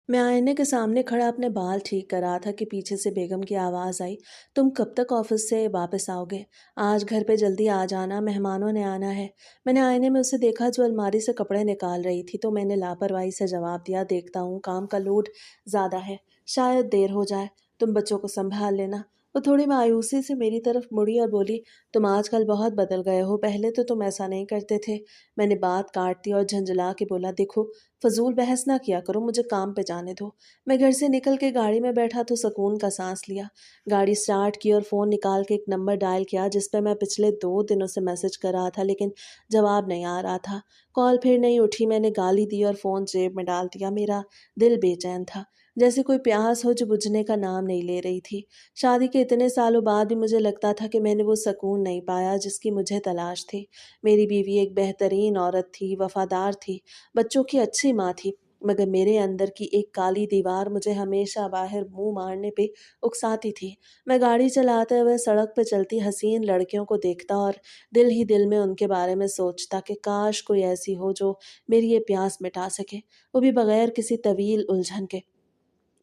मैं आईने के सामने खड़ा अपने बाल ठीक कर रहा था कि पीछे से बेगम की आवाज़ आई। तुम कब तक ऑफिस से वापस आओगे? आज घर पे जल्दी आ जाना, मेहमानों ने आना है। मैंने आईने में उसे देखा जो अलमारी से कपड़े निकाल रही थी, तो मैंने लापरवाही से जवाब दिया, देखता हूँ काम का लोड ज़्यादा है, शायद देर हो जाए। तुम बच्चों को संभाल लेना। वो थोड़ी मायूसी से मेरी तरफ मुड़ी और बोली, तुम आजकल बहुत बदल गए हो, पहले तो तुम ऐसा नहीं करते थे। मैंने बात काट दी और झंझला के बोला, देखो फजूल बहस ना किया करो, मुझे काम पे जाने दो। मैं घर से निकल के गाड़ी में बैठा तो सुकून का सांस लिया। गाड़ी स्टार्ट की और फ़ोन निकाल के एक नंबर डायल किया जिस पे मैं पिछले 2 दिनों से मैसेज कर रहा था, लेकिन जवाब नहीं आ रहा था। कॉल फिर नहीं उठी। मैंने गाली दी और फ़ोन जेब में डाल दिया। मेरा दिल बेचैन था, जैसे कोई प्यास हो जो बुझने का नाम नहीं ले रही थी। शादी के इतने सालों बाद भी मुझे लगता था कि मैंने वो सुकून नहीं पाया जिसकी मुझे तलाश थी। मेरी बीवी एक बेहतरीन औरत थी, वफादार थी, बच्चों की अच्छी माँ थी, मगर मेरे अंदर की एक काली दीवार मुझे हमेशा बाहर मुंह मारने पे उकसाती थी। मैं गाड़ी चलाते हुए सड़क पर चलती हसीन लड़कियों को देखता और दिल ही दिल में उनके बारे में सोचता कि काश कोई ऐसी हो जो मेरी ये प्यास मिटा सके, वो भी बगैर किसी तवील उलझन के।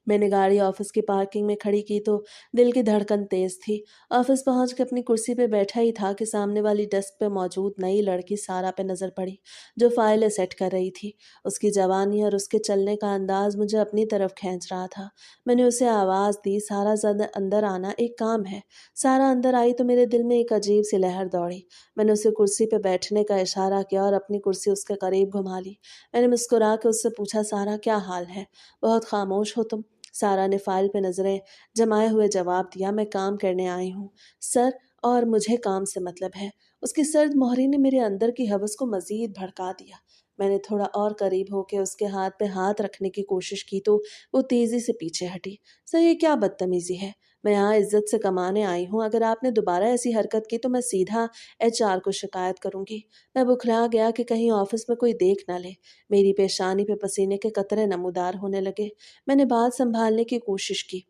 मैंने गाड़ी ऑफिस की पार्किंग में खड़ी की तो दिल की धड़कन तेज थी। ऑफिस पहुंच के अपनी कुर्सी पे बैठा ही था कि सामने वाली डेस्क पे मौजूद नई लड़की सारा पे नज़र पड़ी, जो फाइलें सेट कर रही थी। उसकी जवानी और उसके चलने का अंदाज मुझे अपनी तरफ खींच रहा था। मैंने उसे आवाज़ दी, सारा ज़रा अंदर आना, एक काम है। सारा अंदर आई तो मेरे दिल में एक अजीब सी लहर दौड़ी। मैंने उसे कुर्सी पे बैठने का इशारा किया और अपनी कुर्सी उसके करीब घुमा ली। मैंने मुस्कुरा के उससे पूछा, सारा क्या हाल है? बहुत खामोश हो तुम। सारा ने फाइल पे नजरें जमाए हुए जवाब दिया, मैं काम करने आई हूँ सर, और मुझे काम से मतलब है। उसकी सर्द मोहरी ने मेरे अंदर की हवस को मजीद भड़का दिया। मैंने थोड़ा और करीब होकर उसके हाथ पे हाथ रखने की कोशिश की तो वो तेजी से पीछे हटी। सर ये क्या बदतमीजी है? मैं यहाँ इज्जत से कमाने आई हूँ, अगर आपने दोबारा ऐसी हरकत की तो मैं सीधा HR को शिकायत करूंगी। मैं बुखला गया कि कहीं ऑफिस में कोई देख ना ले। मेरी पेशानी पे पसीने के कतरे नमूदार होने लगे। मैंने बात संभालने की कोशिश की।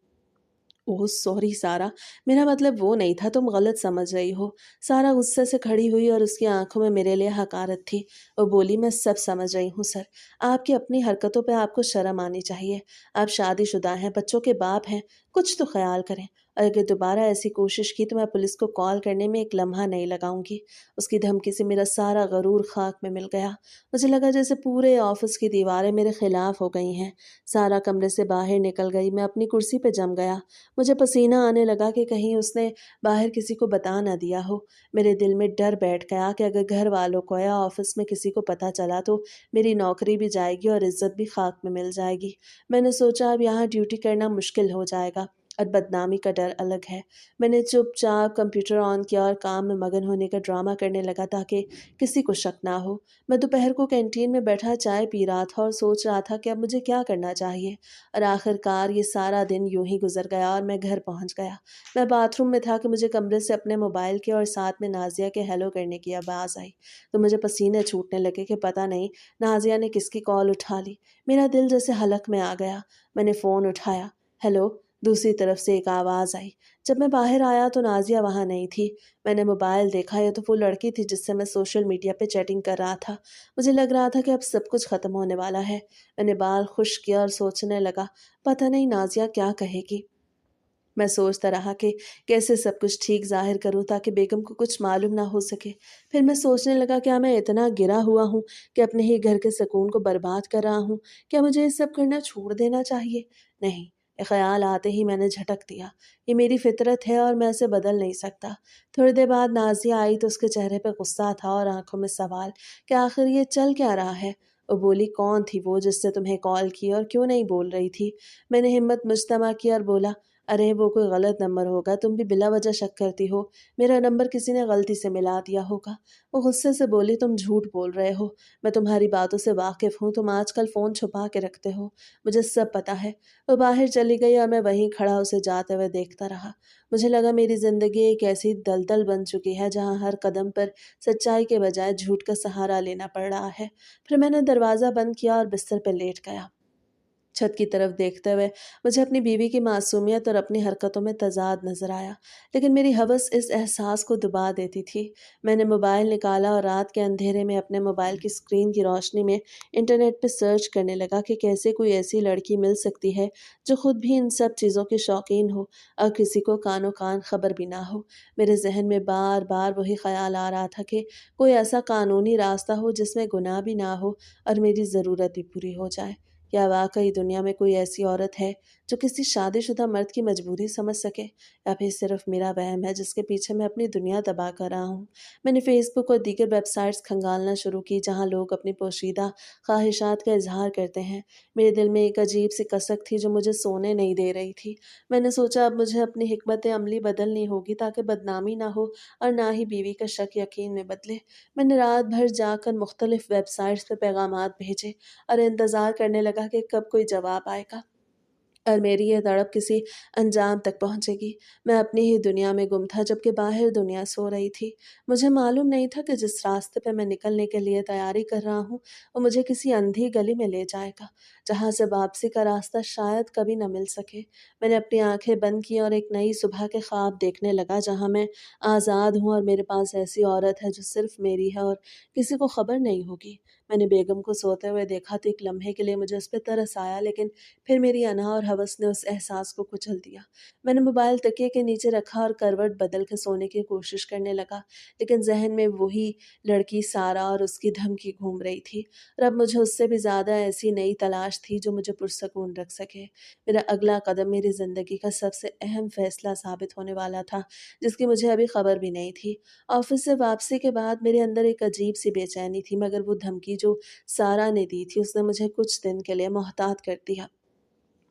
ओह सॉरी सारा, मेरा मतलब वो नहीं था, तुम गलत समझ रही हो। सारा गुस्से से खड़ी हुई और उसकी आंखों में मेरे लिए हकारत थी। वो बोली, मैं सब समझ रही हूँ सर, आपकी अपनी हरकतों पे आपको शर्म आनी चाहिए। आप शादीशुदा हैं, बच्चों के बाप हैं, कुछ तो ख्याल करें। और अगर दोबारा ऐसी कोशिश की तो मैं पुलिस को कॉल करने में एक लम्हा नहीं लगाऊंगी। उसकी धमकी से मेरा सारा गरूर खाक में मिल गया। मुझे लगा जैसे पूरे ऑफिस की दीवारें मेरे खिलाफ हो गई हैं। सारा कमरे से बाहर निकल गई, मैं अपनी कुर्सी पे जम गया। मुझे पसीना आने लगा कि कहीं उसने बाहर किसी को बता ना दिया हो। मेरे दिल में डर बैठ गया कि अगर घर वालों को या ऑफिस में किसी को पता चला तो मेरी नौकरी भी जाएगी और इज्जत भी खाक में मिल जाएगी। मैंने सोचा अब यहाँ ड्यूटी करना मुश्किल हो जाएगा और बदनामी का डर अलग है। मैंने चुपचाप कंप्यूटर ऑन किया और काम में मगन होने का ड्रामा करने लगा ताकि किसी को शक ना हो। मैं दोपहर को कैंटीन में बैठा चाय पी रहा था और सोच रहा था कि अब मुझे क्या करना चाहिए। और आखिरकार ये सारा दिन यूं ही गुजर गया और मैं घर पहुंच गया। मैं बाथरूम में था कि मुझे कमरे से अपने मोबाइल के और साथ में नाजिया के हेलो करने की आवाज़ आई। तो मुझे पसीने छूटने लगे कि पता नहीं नाजिया ने किसकी कॉल उठा ली। मेरा दिल जैसे हलक में आ गया। मैंने फ़ोन उठाया। हेलो। दूसरी तरफ से एक आवाज़ आई। जब मैं बाहर आया तो नाजिया वहाँ नहीं थी। मैंने मोबाइल देखा, ये तो वो लड़की थी जिससे मैं सोशल मीडिया पे चैटिंग कर रहा था। मुझे लग रहा था कि अब सब कुछ ख़त्म होने वाला है। मैंने बाल खुश किया और सोचने लगा, पता नहीं नाजिया क्या कहेगी। मैं सोचता रहा कि कैसे सब कुछ ठीक ज़ाहिर करूं ताकि बेगम को कुछ मालूम ना हो सके। फिर मैं सोचने लगा, क्या मैं इतना गिरा हुआ हूँ कि अपने ही घर के सुकून को बर्बाद कर रहा हूँ? क्या मुझे ये सब करना छोड़ देना चाहिए? नहीं, ये ख्याल आते ही मैंने झटक दिया। ये मेरी फितरत है और मैं इसे बदल नहीं सकता। थोड़ी देर बाद नाजिया आई तो उसके चेहरे पर गुस्सा था और आंखों में सवाल कि आखिर ये चल क्या रहा है। वो बोली, कौन थी वो जिससे तुम्हें कॉल की और क्यों नहीं बोल रही थी? मैंने हिम्मत मुजतमा की और बोला, अरे वो कोई गलत नंबर होगा, तुम भी बिला वजह शक करती हो। मेरा नंबर किसी ने गलती से मिला दिया होगा। वो गुस्से से बोली, तुम झूठ बोल रहे हो, मैं तुम्हारी बातों से वाकिफ़ हूँ, तुम आजकल फ़ोन छुपा के रखते हो, मुझे सब पता है। वो बाहर चली गई और मैं वहीं खड़ा उसे जाते हुए देखता रहा। मुझे लगा मेरी ज़िंदगी एक ऐसी दलदल बन चुकी है जहाँ हर कदम पर सच्चाई के बजाय झूठ का सहारा लेना पड़ रहा है। फिर मैंने दरवाज़ा बंद किया और बिस्तर पर लेट गया। छत की तरफ देखते हुए मुझे अपनी बीवी की मासूमियत और अपनी हरकतों में तज़ाद नज़र आया, लेकिन मेरी हवस इस एहसास को दबा देती थी। मैंने मोबाइल निकाला और रात के अंधेरे में अपने मोबाइल की स्क्रीन की रोशनी में इंटरनेट पर सर्च करने लगा कि कैसे कोई ऐसी लड़की मिल सकती है जो खुद भी इन सब चीज़ों की शौकीन हो और किसी को कानो कान खबर भी ना हो। मेरे जहन में बार बार वही ख्याल आ रहा था कि कोई ऐसा कानूनी रास्ता हो जिसमें गुनाह भी ना हो और मेरी ज़रूरत भी पूरी हो जाए। क्या वाक़ई दुनिया में कोई ऐसी औरत है जो किसी शादीशुदा मर्द की मजबूरी समझ सके, या फिर सिर्फ़ मेरा वहम है जिसके पीछे मैं अपनी दुनिया तबाह कर रहा हूँ? मैंने फ़ेसबुक और दीगर वेबसाइट्स खंगालना शुरू की जहाँ लोग अपनी पोशीदा ख़्वाहिशात का इज़हार करते हैं। मेरे दिल में एक अजीब-सी कसक थी जो मुझे सोने नहीं दे रही थी। मैंने सोचा अब मुझे अपनी हिकमत अमली बदलनी होगी ताकि बदनामी ना हो और ना ही बीवी का शक यकीन में बदले। मैंने रात भर जाकर मुख्तलिफ़ वेबसाइट्स पे पैगामात भेजे और इंतज़ार करने लगा कि कब कोई जवाब आएगा और मेरी ये तड़प किसी अंजाम तक पहुँचेगी। मैं अपनी ही दुनिया में गुम था जबकि बाहर दुनिया सो रही थी। मुझे मालूम नहीं था कि जिस रास्ते पे मैं निकलने के लिए तैयारी कर रहा हूँ, वो मुझे किसी अंधी गली में ले जाएगा, जहाँ से वापसी का रास्ता शायद कभी न मिल सके। मैंने अपनी आँखें बंद की और एक नई सुबह के ख्वाब देखने लगा जहाँ मैं आज़ाद हूँ और मेरे पास ऐसी औरत है जो सिर्फ़ मेरी है और किसी को खबर नहीं होगी। मैंने बेगम को सोते हुए देखा तो एक लम्हे के लिए मुझे उस पे तरस आया, लेकिन फिर मेरी अना और हवस ने उस एहसास को कुचल दिया। मैंने मोबाइल तकिए के नीचे रखा और करवट बदल के सोने की कोशिश करने लगा, लेकिन ज़हन में वही लड़की सारा और उसकी धमकी घूम रही थी और अब मुझे उससे भी ज़्यादा ऐसी नई तलाश थी जो मुझे पुरसकून रख सके। मेरा अगला कदम मेरी ज़िंदगी का सबसे अहम फ़ैसला साबित होने वाला था, जिसकी मुझे अभी खबर भी नहीं थी। ऑफ़िस से वापसी के बाद मेरे अंदर एक अजीब-सी बेचैनी थी, मगर वो धमकी जो सारा ने दी थी उसने मुझे कुछ दिन के लिए मोहतात कर दिया।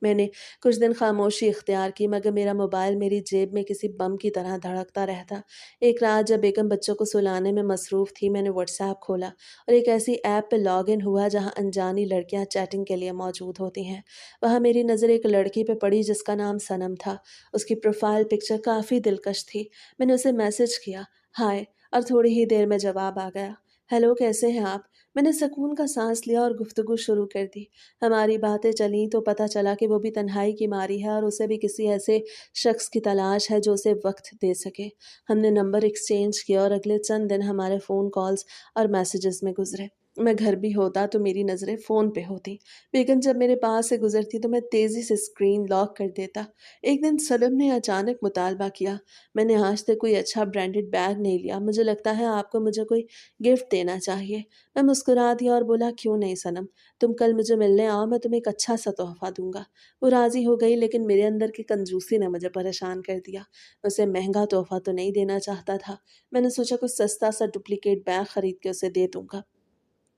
मैंने कुछ दिन खामोशी इख्तियार की, मगर मेरा मोबाइल मेरी जेब में किसी बम की तरह धड़कता रहता। एक रात जब बेगम बच्चों को सुलाने में मसरूफ़ थी, मैंने व्हाट्सऐप खोला और एक ऐसी ऐप पे लॉगिन हुआ जहाँ अनजानी लड़कियाँ चैटिंग के लिए मौजूद होती हैं। वहाँ मेरी नज़र एक लड़की पे पड़ी जिसका नाम सनम था। उसकी प्रोफ़ाइल पिक्चर काफ़ी दिलकश थी। मैंने उसे मैसेज किया, हाय, और थोड़ी ही देर में जवाब आ गया, हेलो, कैसे हैं आप? मैंने सुकून का साँस लिया और गुफ्तगू शुरू कर दी। हमारी बातें चलीं तो पता चला कि वो भी तन्हाई की मारी है और उसे भी किसी ऐसे शख्स की तलाश है जो उसे वक़्त दे सके। हमने नंबर एक्सचेंज किया और अगले चंद दिन हमारे फ़ोन कॉल्स और मैसेजेस में गुज़रे। मैं घर भी होता तो मेरी नज़रें फ़ोन पे होती। बेगम जब मेरे पास से गुज़रती तो मैं तेज़ी से स्क्रीन लॉक कर देता। एक दिन सनम ने अचानक मुतालबा किया, मैंने आज तक कोई अच्छा ब्रांडेड बैग नहीं लिया, मुझे लगता है आपको मुझे कोई गिफ्ट देना चाहिए। मैं मुस्कुरा दिया और बोला, क्यों नहीं सनम, तुम कल मुझे मिलने आओ, मैं तुम्हें एक अच्छा सा तोहफ़ा दूँगा। वो राज़ी हो गई, लेकिन मेरे अंदर की कंजूसी ने मुझे परेशान कर दिया। मैं उसे महँगा तोहफ़ा तो नहीं देना चाहता था। मैंने सोचा कुछ सस्ता सा डुप्लिकेट बैग खरीद के उसे दे दूँगा,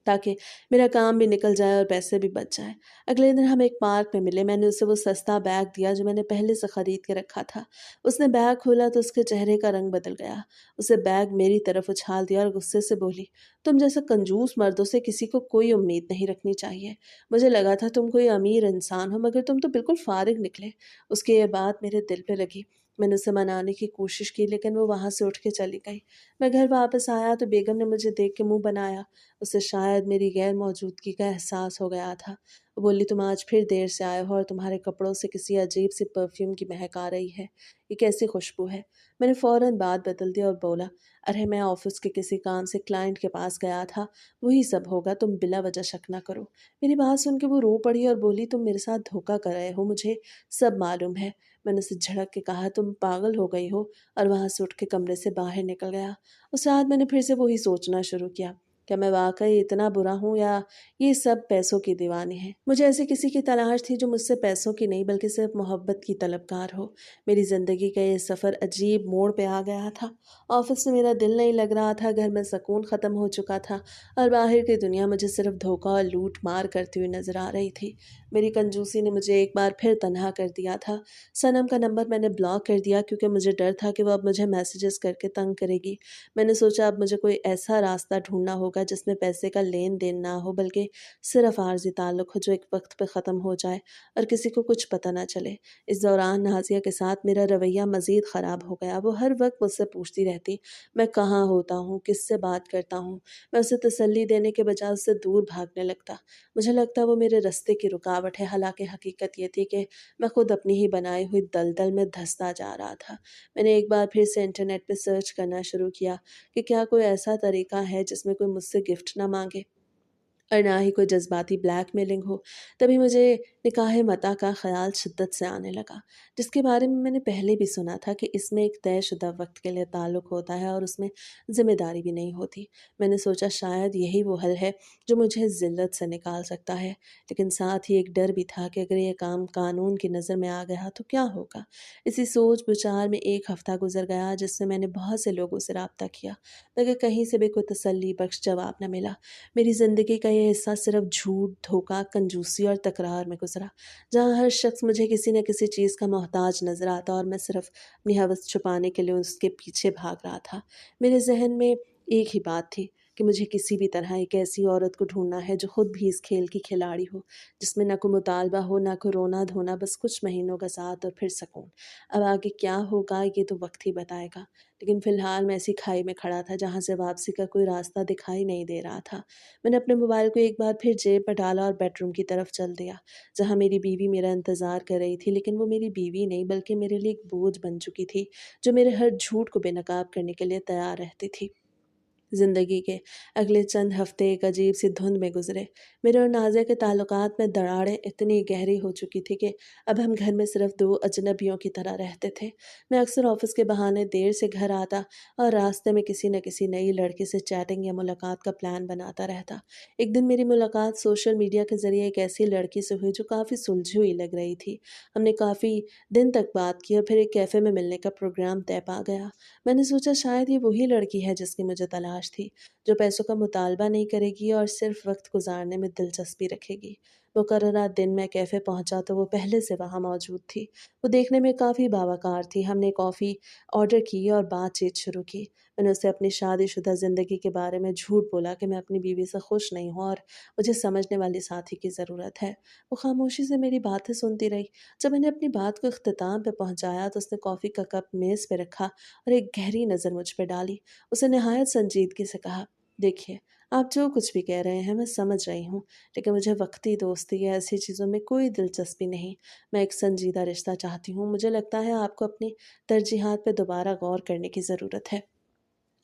ताकि मेरा काम भी निकल जाए और पैसे भी बच जाएँ। अगले दिन हम एक पार्क में मिले। मैंने उसे वो सस्ता बैग दिया जो मैंने पहले से खरीद के रखा था। उसने बैग खोला तो उसके चेहरे का रंग बदल गया। उसे बैग मेरी तरफ उछाल दिया और गुस्से से बोली, तुम जैसे कंजूस मर्दों से किसी को कोई उम्मीद नहीं रखनी चाहिए। मुझे लगा था तुम कोई अमीर इंसान हो, मगर तुम तो बिल्कुल फ़ारिग निकले। उसकी ये बात मेरे दिल पे लगी। मैंने उसे मनाने की कोशिश की, लेकिन वो वहाँ से उठ के चली गई। मैं घर वापस आया तो बेगम ने मुझे देख के मुँह बनाया। उसे शायद मेरी गैर मौजूदगी का एहसास हो गया था। वो बोली, तुम आज फिर देर से आए हो और तुम्हारे कपड़ों से किसी अजीब सी परफ्यूम की महक आ रही है। ये कैसी खुशबू है? मैंने फ़ौरन बात बदल दी और बोला, अरे मैं ऑफ़िस के किसी काम से क्लाइंट के पास गया था, वही सब होगा, तुम बिला वजह शक ना करो। मेरी बात सुन के वो रो पड़ी और बोली, तुम मेरे साथ धोखा कर रहे हो, मुझे सब मालूम है। मैंने उसे झड़क के कहा, तुम पागल हो गई हो, और वहाँ से उठ के कमरे से बाहर निकल गया। उस रात मैंने फिर से वही सोचना शुरू किया, क्या मैं वाक़ई इतना बुरा हूँ या ये सब पैसों की दीवानी है? मुझे ऐसे किसी की तलाश थी जो मुझसे पैसों की नहीं बल्कि सिर्फ़ मोहब्बत की तलबगार हो। मेरी ज़िंदगी का ये सफ़र अजीब मोड़ पे आ गया था। ऑफ़िस में मेरा दिल नहीं लग रहा था, घर में सुकून ख़त्म हो चुका था और बाहर की दुनिया मुझे सिर्फ़ धोखा और लूट-मार करती हुई नज़र आ रही थी। मेरी कंजूसी ने मुझे एक बार फिर तन्हा कर दिया था। सनम का नंबर मैंने ब्लॉक कर दिया क्योंकि मुझे डर था कि वो अब मुझे मैसेजेस करके तंग करेगी। मैंने सोचा अब मुझे कोई ऐसा रास्ता ढूँढना होगा होगा जिसमें पैसे का लेन देन ना हो, बल्कि सिर्फ आर्जी ताल्लुक हो जो एक वक्त पे ख़त्म हो जाए और किसी को कुछ पता ना चले। इस दौरान नाज़िया के साथ मेरा रवैया मज़ीद ख़राब हो गया। वो हर वक्त मुझसे पूछती रहती, मैं कहाँ होता हूँ, किससे बात करता हूँ। मैं उसे तसल्ली देने के बजाय उससे दूर भागने लगता। मुझे लगता वो मेरे रास्ते की रुकावट है, हालांकि हकीकत ये थी कि मैं खुद अपनी ही बनाई हुई दलदल में धंसता जा रहा था। मैंने एक बार फिर से इंटरनेट पे सर्च करना शुरू किया कि क्या कोई ऐसा तरीका है जिसमें कोई मुझसे गिफ्ट ना मांगे और ना ही कोई जज़्बाती ब्लैकमेलिंग हो। तभी मुझे निकाह मता का ख़्याल शिद्दत से आने लगा, जिसके बारे में मैंने पहले भी सुना था कि इसमें एक तयशुदा वक़्त के लिए ताल्लुक़ होता है और उसमें ज़िम्मेदारी भी नहीं होती। मैंने सोचा शायद यही वो हल है जो मुझे ज़िल्लत से निकाल सकता है, लेकिन साथ ही एक डर भी था कि अगर ये काम कानून की नज़र में आ गया तो क्या होगा? इसी सोच-विचार में 1 हफ़्ता गुज़र गया जिसमें मैंने बहुत से लोगों से राब्ता किया, मगर कहीं से भी कोई तसल्ली बख्श जवाब न मिला। मेरी ज़िंदगी का ये हिस्सा सिर्फ झूठ, धोखा, कंजूसी और तकरार में गुज़रा, जहाँ हर शख्स मुझे किसी न किसी चीज़ का मोहताज नज़र आता और मैं सिर्फ अपनी हवस छुपाने के लिए उसके पीछे भाग रहा था। मेरे ज़हन में एक ही बात थी कि मुझे किसी भी तरह एक ऐसी औरत को ढूँढना है जो खुद भी इस खेल की खिलाड़ी हो, जिसमें ना कोई मुतालबा हो, ना कोई रोना-धोना, बस कुछ महीनों का साथ और फिर सुकून। अब आगे क्या होगा ये तो वक़्त ही बताएगा, लेकिन फ़िलहाल मैं ऐसी खाई में खड़ा था जहाँ से वापसी का कोई रास्ता दिखाई नहीं दे रहा था। मैंने अपने मोबाइल को एक बार फिर जेब में डाला और बेडरूम की तरफ चल दिया, जहाँ मेरी बीवी मेरा इंतज़ार कर रही थी, लेकिन वो मेरी बीवी नहीं बल्कि मेरे लिए एक बोझ बन चुकी थी, जो मेरे हर झूठ को बेनकाब करने के लिए तैयार रहती थी। ज़िंदगी के अगले चंद हफ़्ते एक अजीब-सी धुंध में गुज़रे। मेरे और नाज़िया के ताल्लुकात में दरारें इतनी गहरी हो चुकी थी कि अब हम घर में सिर्फ़ 2 अजनबियों की तरह रहते थे। मैं अक्सर ऑफ़िस के बहाने देर से घर आता और रास्ते में किसी न किसी नई लड़की से चैटिंग या मुलाकात का प्लान बनाता रहता। एक दिन मेरी मुलाकात सोशल मीडिया के ज़रिए एक ऐसी लड़की से हुई जो काफ़ी सुलझी हुई लग रही थी। हमने काफ़ी दिन तक बात की और फिर एक कैफ़े में मिलने का प्रोग्राम तय पा गया। मैंने सोचा शायद ये वही लड़की है जिसकी मुझे तलाश थी, जो पैसों का मुतालबा नहीं करेगी और सिर्फ़ वक़्त गुज़ारने में दिलचस्पी रखेगी। मुकर्ररा दिन मैं कैफ़े पहुँचा तो वो पहले से वहाँ मौजूद थी। वो देखने में काफ़ी बावक़ार थी। हमने कॉफ़ी ऑर्डर की और बातचीत शुरू की। मैंने उसे अपनी शादीशुदा ज़िंदगी के बारे में झूठ बोला कि मैं अपनी बीवी से खुश नहीं हूँ और मुझे समझने वाली साथी की ज़रूरत है। वो खामोशी से मेरी बातें सुनती रही। जब मैंने अपनी बात को इख्तिताम पे पहुँचाया तो उसने कॉफ़ी का कप मेज़ पे रखा और एक गहरी नज़र मुझ पे डाली। उसे निहायत संजीदगी से कहा, देखिए, आप जो कुछ भी कह रहे हैं मैं समझ रही हूँ, लेकिन मुझे वक़्ती दोस्ती या ऐसी चीज़ों में कोई दिलचस्पी नहीं। मैं एक संजीदा रिश्ता चाहती हूँ। मुझे लगता है आपको अपनी तरजीहात पे दोबारा गौर करने की ज़रूरत है।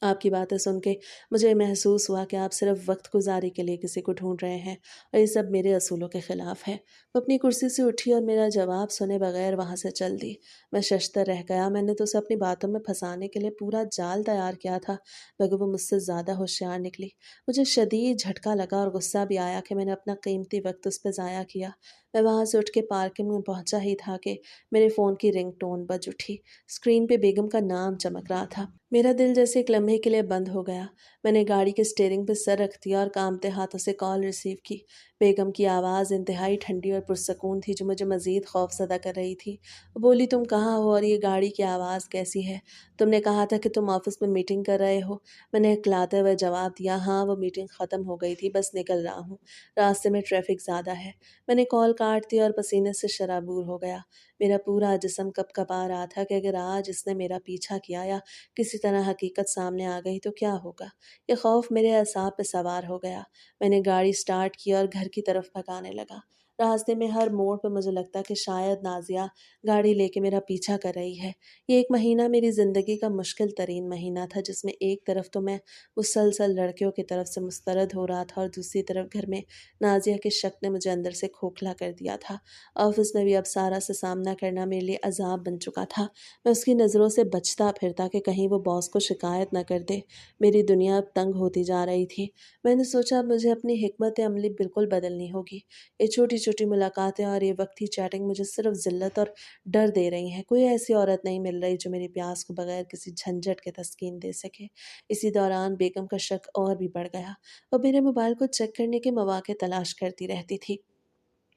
आपकी बातें सुन के मुझे महसूस हुआ कि आप सिर्फ वक्त गुजारी के लिए किसी को ढूंढ रहे हैं और ये सब मेरे असूलों के खिलाफ है। वो अपनी कुर्सी से उठी और मेरा जवाब सुने बगैर वहां से चल दी। मैं शशतर रह गया। मैंने तो उसे अपनी बातों में फंसाने के लिए पूरा जाल तैयार किया था, मगर वो मुझसे ज़्यादा होशियार निकली। मुझे शदीद झटका लगा और गुस्सा भी आया कि मैंने अपना कीमती वक्त उस पर ज़ाया किया। मैं वहां से उठ के पार्किंग में पहुंचा ही था कि मेरे फ़ोन की रिंगटोन बज उठी। स्क्रीन पे बेगम का नाम चमक रहा था। मेरा दिल जैसे एक लम्हे के लिए बंद हो गया। मैंने गाड़ी के स्टीयरिंग पे सर रख दिया और कांपते हाथों से कॉल रिसीव की। बेगम की आवाज़ इंतहाई ठंडी और पुरसकून थी, जो मुझे मज़ीद खौफज़दा कर रही थी। वो बोली, तुम कहाँ हो और ये गाड़ी की आवाज़ कैसी है? तुमने कहा था कि तुम ऑफ़िस में मीटिंग कर रहे हो। मैंने इकलाते हुए जवाब दिया, हाँ, वो मीटिंग ख़त्म हो गई थी, बस निकल रहा हूँ। रास्ते में ट्रैफ़िक ज़्यादा है। मैंने कॉल काट दी और पसीने से शराबूर हो गया। मेरा पूरा जिस्म कँपकँपा रहा था कि अगर आज इसने मेरा पीछा किया या किसी तरह हकीकत सामने आ गई तो क्या होगा? ये खौफ मेरे असाब पे सवार हो गया। मैंने गाड़ी स्टार्ट की और घर की तरफ भगाने लगा। रास्ते में हर मोड़ पे मुझे लगता कि शायद नाज़िया गाड़ी लेके मेरा पीछा कर रही है। ये 1 महीना मेरी ज़िंदगी का मुश्किल तरीन महीना था, जिसमें एक तरफ तो मैं मुसलसल लड़कियों की तरफ से मुस्तरद हो रहा था और दूसरी तरफ घर में नाज़िया के शक ने मुझे अंदर से खोखला कर दिया था। ऑफ़िस में भी अब सारा से सामना करना मेरे लिए अज़ाब बन चुका था। मैं उसकी नज़रों से बचता फिरता कि कहीं वो बॉस को शिकायत ना कर दे। मेरी दुनिया अब तंग होती जा रही थी। मैंने सोचा अब मुझे अपनी हिकमत अमली बिल्कुल बदलनी होगी। ये छोटी-छोटी मुलाकातें और ये वक़्ती चैटिंग मुझे सिर्फ़ ज़िल्लत और डर दे रही हैं। कोई ऐसी औरत नहीं मिल रही जो मेरी प्यास को बगैर किसी झंझट के तस्कीन दे सके। इसी दौरान बेगम का शक और भी बढ़ गया। वो मेरे मोबाइल को चेक करने के मौके तलाश करती रहती थी।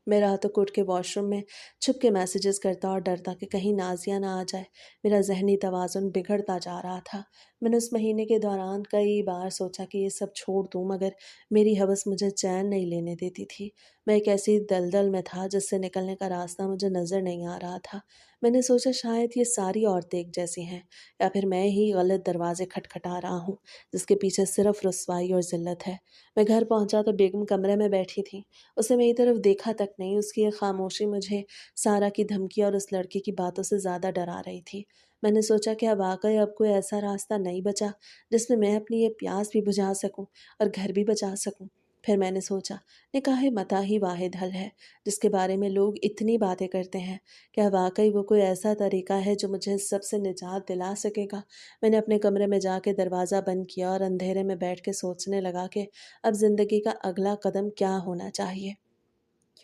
मैं रातों को उठ के वॉशरूम में छुप के मैसेजेस करता और डरता कि कहीं नाज़िया ना आ जाए। मेरा ज़हनी तवाज़ुन बिगड़ता जा रहा था। میں نے उस महीने के दौरान कई बार सोचा कि ये सब छोड़ दूँ, मगर मेरी हवस मुझे चैन नहीं लेने देती थी। मैं एक ऐसी दलदल में था जिससे निकलने का रास्ता मुझे नज़र नहीं आ रहा था। मैंने सोचा शायद ये सारी औरतें एक जैसी हैं, या फिर मैं ही गलत दरवाज़े खटखटा रहा हूँ, जिसके पीछे सिर्फ़ रुसवाई और ज़िल्लत है। मैं घर पहुँचा तो बेगम कमरे में बैठी थी। उसने मेरी तरफ देखा तक नहीं, उसकी ये खामोशी मुझे सारा की धमकी और उस लड़के की बातों से ज़्यादा डरा रही थी। मैंने सोचा क्या वाक़ई अब कोई ऐसा रास्ता नहीं बचा जिसमें मैं अपनी ये प्यास भी बुझा सकूँ और घर भी बचा सकूँ। फिर मैंने सोचा, निकाह-ए-मता ही वाहिद हल है, जिसके बारे में लोग इतनी बातें करते हैं। क्या वाक़ई वो कोई ऐसा तरीका है जो मुझे इस सब से निजात दिला सकेगा? मैंने अपने कमरे में जाके दरवाज़ा बंद किया और अंधेरे में बैठ के सोचने लगा कि अब ज़िंदगी का अगला कदम क्या होना चाहिए।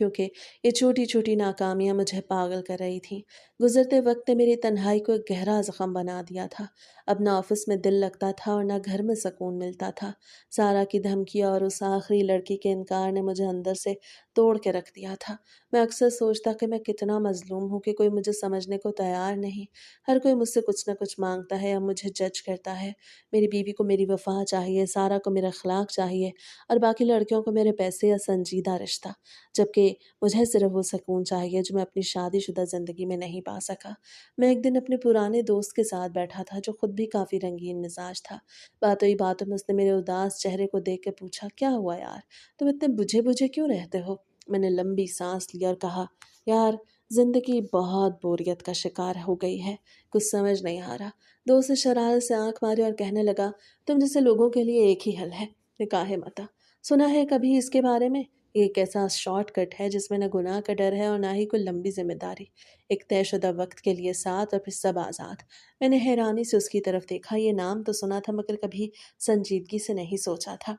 क्योंकि ये छोटी-छोटी नाकामियाँ मुझे पागल कर रही थीं। गुज़रते वक़्त ने मेरी तन्हाई को एक गहरा ज़ख़म बना दिया था। अब ना ऑफ़िस में दिल लगता था और ना घर में सुकून मिलता था। सारा की धमकियाँ और उस आखिरी लड़की के इनकार ने मुझे अंदर से तोड़ के रख दिया था। मैं अक्सर सोचता कि मैं कितना मज़लूम हूँ कि कोई मुझे समझने को तैयार नहीं। हर कोई मुझसे कुछ न कुछ माँगता है या मुझे जज करता है। मेरी बीवी को मेरी वफ़ा चाहिए, सारा को मेरा अख़लाक चाहिए और बाकी लड़कियों को मेरे पैसे या संजीदा रिश्ता। जबकि मुझे सिर्फ़ वो सुकून चाहिए जो मैं अपनी शादीशुदा ज़िंदगी में नहीं पा सका। मैं एक दिन अपने पुराने दोस्त के साथ बैठा था जो खुद भी काफ़ी रंगीन मिज़ाज था। बातों ही बातों में उसने मेरे उदास चेहरे को देख के पूछा, "क्या हुआ यार? तुम इतने बुझे-बुझे क्यों रहते हो?" मैंने लंबी साँस ली और कहा, "यार, ज़िंदगी बहुत बोरियत का शिकार हो गई है। कुछ समझ नहीं आ रहा।" दोस्त ने शरारत से आँख मारी और कहने लगा, "तुम जैसे लोगों के लिए एक ही हल है, निकाह-ए-मता। सुना है कभी इसके बारे में? ये एक ऐसा शॉर्टकट है जिसमें ना गुनाह का डर है और ना ही कोई लंबी ज़िम्मेदारी। एक तयशुदा वक़्त के लिए साथ और फिर सब आज़ाद।" मैंने हैरानी से उसकी तरफ देखा। ये नाम तो सुना था मगर कभी संजीदगी से नहीं सोचा था।